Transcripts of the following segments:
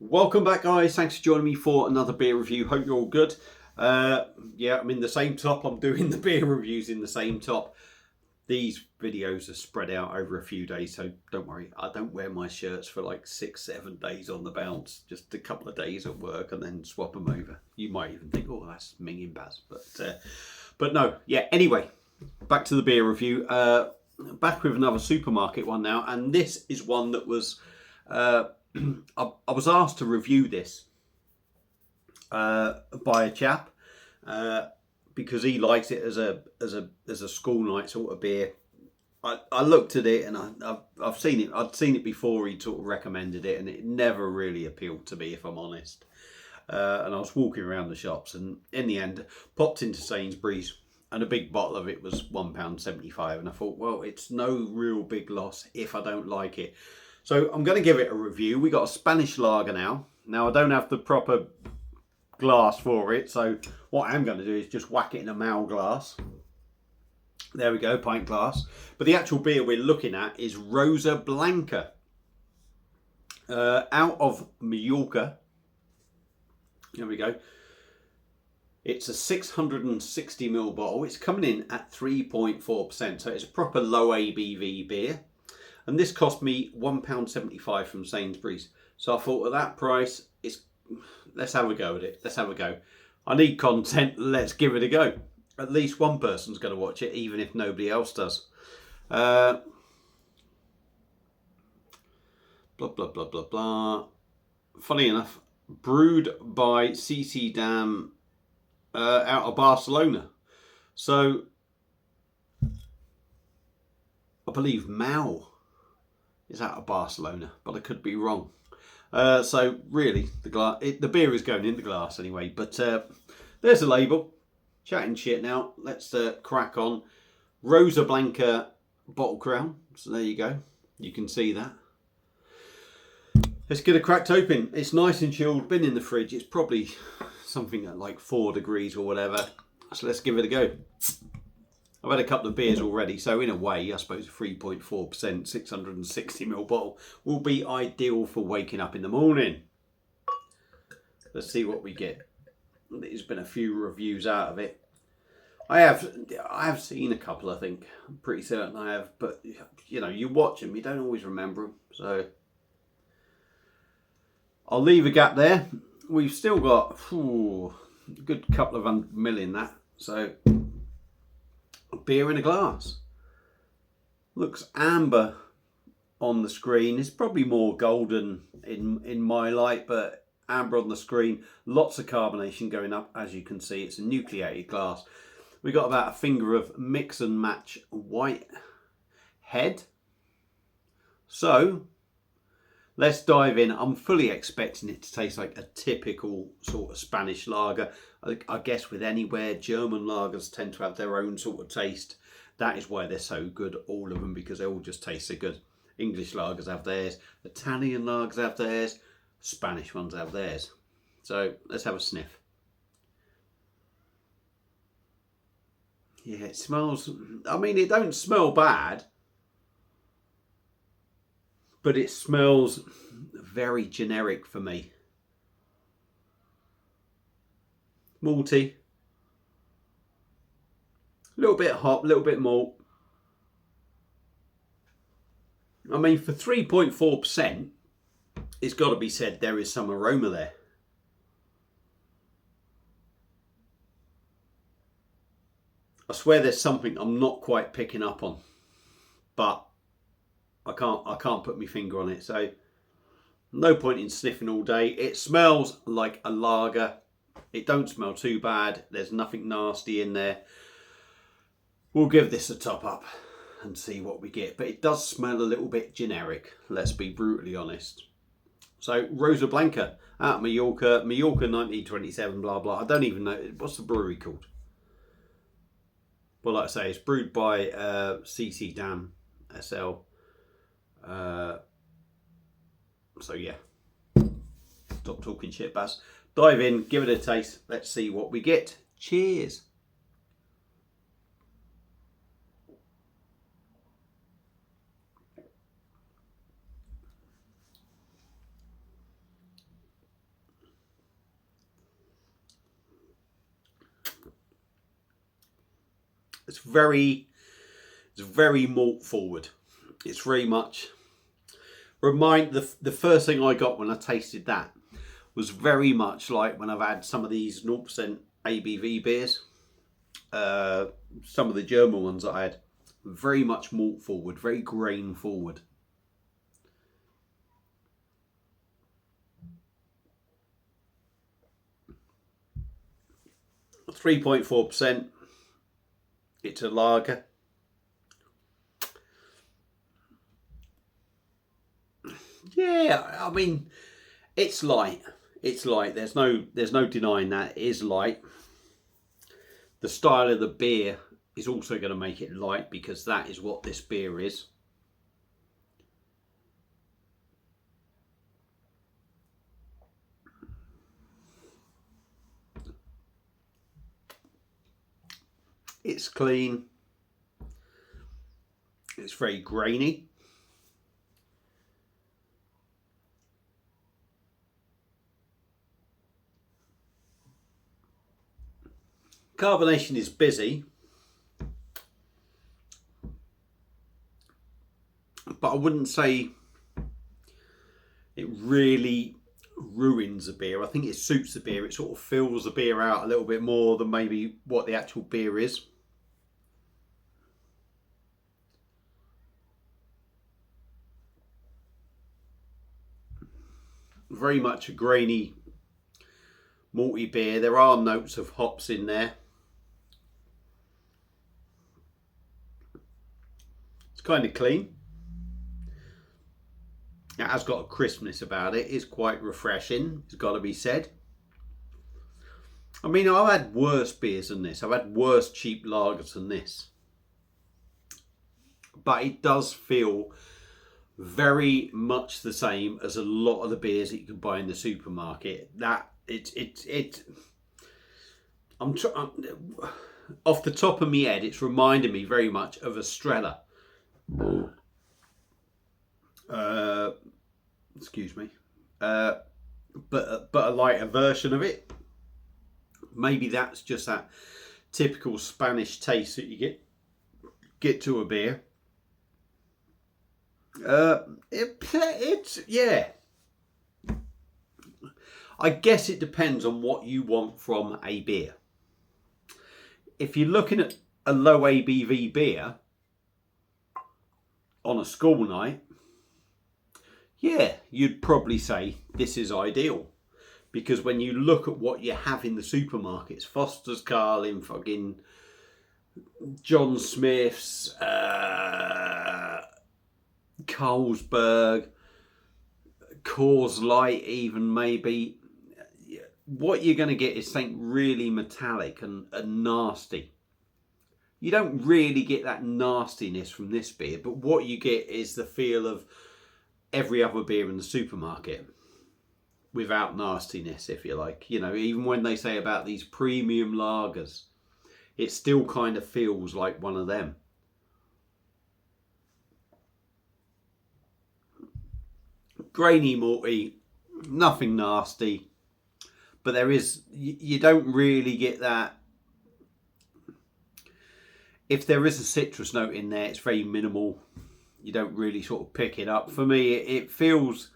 Welcome back, guys. Thanks for joining me for another beer review. Hope you're all good. Yeah, I'm in the same top. I'm doing the beer reviews in the same top. These videos are spread out over a few days, so don't worry. I don't wear my shirts for like 6-7 days on the bounce. Just a couple of days at work and then swap them over. You might even think, oh, that's minging Baz. But no. Yeah, anyway, back to the beer review. Back with another supermarket one now. And this is one that was... I was asked to review this by a chap because he likes it as a school night sort of beer. I looked at it and I've seen it. I'd seen it before. He sort of recommended it, and it never really appealed to me, if I'm honest. And I was walking around the shops, and in the end, popped into Sainsbury's, and a big bottle of it was £1.75. And I thought, well, it's no real big loss if I don't like it. So I'm going to give it a review. We got a Spanish lager now. Now I don't have the proper glass for it, so what I'm going to do is just whack it in a Mal glass. There we go, pint glass. But the actual beer we're looking at is Rosa Blanca, out of Mallorca. There we go. It's a 660ml bottle. It's coming in at 3.4%, so it's a proper low ABV beer. And this cost me £1.75 from Sainsbury's. So I thought at that price, let's have a go at it. Let's have a go. I need content. Let's give it a go. At least one person's going to watch it, even if nobody else does. Blah, blah, blah, blah, blah. Funny enough, brewed by Damm out of Barcelona. So, I believe Mal is out of Barcelona, but I could be wrong. So really, the beer is going in the glass anyway. But there's the label. Chatting shit now. Let's crack on. Rosa Blanca bottle crown. So there you go. You can see that. Let's get it cracked open. It's nice and chilled. Been in the fridge. It's probably something at like 4 degrees or whatever. So let's give it a go. I've had a couple of beers already, so in a way, I suppose a 3.4%, 660ml bottle will be ideal for waking up in the morning. Let's see what we get. There's been a few reviews out of it. I have seen a couple, I think. I'm pretty certain I have, but you know, you watch them, you don't always remember them. So I'll leave a gap there. We've still got a good couple of 100ml in that, so. Beer in a glass. Looks amber on the screen. It's probably more golden in my light, but amber on the screen. Lots of carbonation going up, as you can see. It's a nucleated glass. We got about a finger of mix and match white head. So let's dive in. I'm fully expecting it to taste like a typical sort of Spanish lager. I guess with anywhere, German lagers tend to have their own sort of taste. That is why they're so good, all of them, because they all just taste so good. English lagers have theirs, Italian lagers have theirs, Spanish ones have theirs. So let's have a sniff. Yeah, it smells, I mean, it don't smell bad, but it smells very generic for me. Malty, a little bit hop, a little bit malt. I mean, for 3.4%, it's got to be said there is some aroma there. I swear there's something I'm not quite picking up on, but I can't put my finger on it. So no point in sniffing all day. It smells like a lager. It don't smell too bad. There's nothing nasty in there. We'll give this a top up and see what we get. But it does smell a little bit generic. Let's be brutally honest. So Rosa Blanca out of Mallorca. Mallorca 1927, blah, blah. I don't even know. What's the brewery called? Well, like I say, it's brewed by Damm, SL. So yeah. Stop talking shit, Baz. Dive in, give it a taste. Let's see what we get. Cheers. It's very malt forward. It's very much the first thing I got when I tasted that was very much like when I've had some of these 0% ABV beers. Some of the German ones that I had, very much malt forward, very grain forward. 3.4%. It's a lager. Yeah, I mean, it's light. It's light. There's no denying that it is light. The style of the beer is also going to make it light because that is what this beer is. It's clean. It's very grainy. Carbonation is busy, but I wouldn't say it really ruins the beer. I think it suits the beer. It sort of fills the beer out a little bit more than maybe what the actual beer is. Very much a grainy, malty beer. There are notes of hops in there. It's kind of clean. It has got a crispness about it. It's quite refreshing, it's got to be said. I mean, I've had worse beers than this. I've had worse cheap lagers than this. But it does feel very much the same as a lot of the beers that you can buy in the supermarket. I'm off the top of my head, it's reminding me very much of a Strella. Excuse me. But a lighter version of it. Maybe that's just that typical Spanish taste that you get to a beer. Yeah. I guess it depends on what you want from a beer. If you're looking at a low ABV beer on a school night, yeah, you'd probably say this is ideal. Because when you look at what you have in the supermarkets, Foster's, Carlin, fucking John Smith's, Carlsberg, Coors Light even maybe, what you're going to get is something really metallic and nasty. You don't really get that nastiness from this beer, but what you get is the feel of every other beer in the supermarket without nastiness, if you like. You know, even when they say about these premium lagers, it still kind of feels like one of them. Grainy, malty, nothing nasty, but there is, you don't really get that. If there is a citrus note in there, it's very minimal. You don't really sort of pick it up. For me, it feels,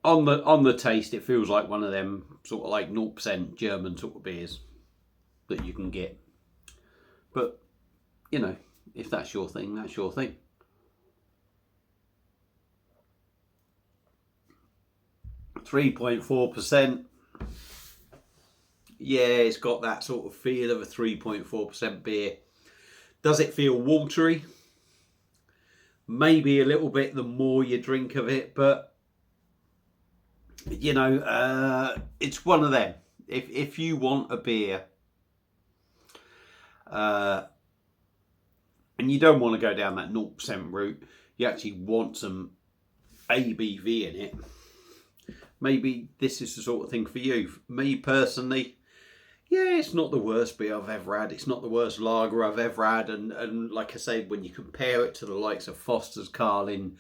on the taste, it feels like one of them sort of like 0% German sort of beers that you can get. But, you know, if that's your thing, that's your thing. .4%. Yeah, it's got that sort of feel of a 3.4% beer. Does it feel watery? Maybe a little bit the more you drink of it, but you know, it's one of them. If you want a beer and you don't want to go down that 0% route, you actually want some ABV in it, maybe this is the sort of thing for you. Me personally, yeah, it's not the worst beer I've ever had. It's not the worst lager I've ever had. And like I say, when you compare it to the likes of Foster's, Carlin,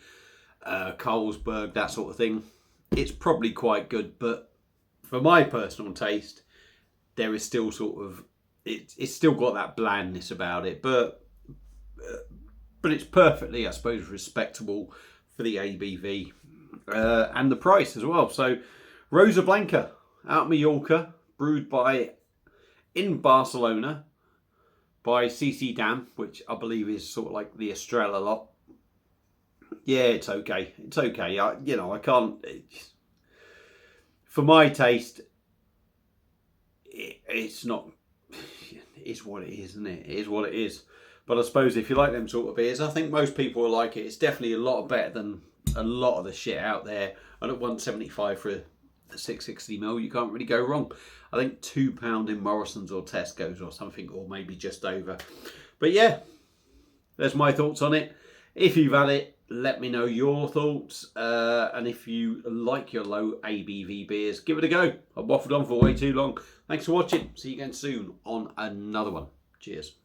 Carlsberg, that sort of thing, it's probably quite good. But for my personal taste, there is still sort of, it's still got that blandness about it, but it's perfectly, I suppose, respectable for the ABV and the price as well. So Rosa Blanca out of Mallorca, brewed in Barcelona by Damm, which I believe is sort of like the Estrella lot. Yeah, it's okay. It's okay. I can't. For my taste, it's not. It's what it is, isn't it? It is what it is. But I suppose if you like them sort of beers, I think most people will like it. It's definitely a lot better than a lot of the shit out there. And at 175 for a 660ml, you can't really go wrong. I think £2 in Morrison's or Tesco's or something, or maybe just over. But yeah, there's my thoughts on it. If you've had it, let me know your thoughts. And if you like your low ABV beers, give it a go. I've waffled on for way too long. Thanks for watching. See you again soon on another one. Cheers.